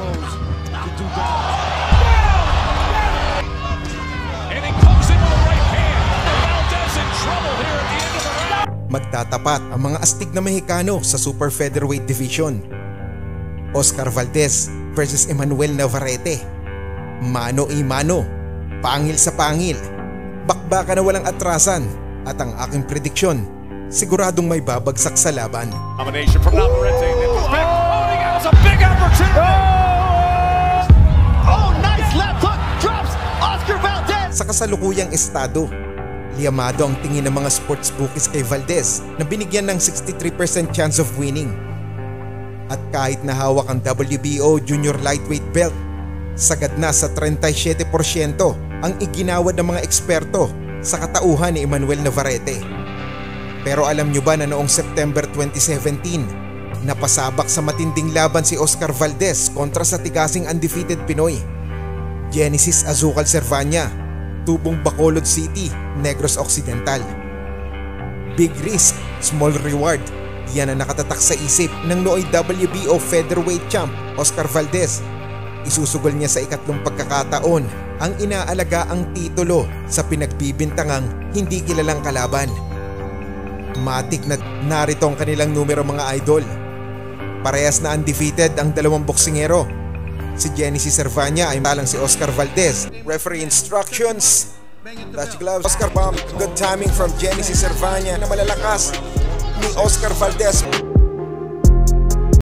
throws to do that. And he comes in with the right hand. Valdez in trouble here at the end of the round. Magtatapat ang mga astig na Mexicano sa super featherweight division. Oscar Valdez versus Emmanuel Navarrete. Mano-i-mano, pangil sa pangil, bakbakan na walang atrasan, at ang aking prediksyon, siguradong may babagsak sa laban. Combination from Navarrete. Oh, he has a big opportunity. Oh, nice left hook, drops Oscar Valdez. Sa kasalukuyang estado, liyamado ang tingin ng mga sports bookies kay Valdez na binigyan ng 63% chance of winning. At kahit nahawak ang WBO Junior Lightweight Belt, sagad na sa 37% ang iginawad ng mga eksperto sa katauhan ni Emmanuel Navarrete. Pero alam nyo ba na noong September 2017, napasabak sa matinding laban si Oscar Valdez kontra sa tigasing undefeated Pinoy, Genesis Azucal Cervania, Tubong Bacolod City, Negros Occidental. Big risk, small reward. Yan ang nakatatak sa isip ng nooy WBO featherweight champ Oscar Valdez. Isusugol niya sa ikatlong pagkakataon ang inaalaga ang titulo sa pinagbibintangang hindi kilalang kalaban. Matik na narito ang kanilang numero mga idol. Parehas na undefeated ang dalawang boksingero. Si Genesis Cervania ay talang si Oscar Valdez. Referee instructions. Touch gloves. Oscar bump. Good timing from Genesis Cervania na malalakas ni Oscar Valdez.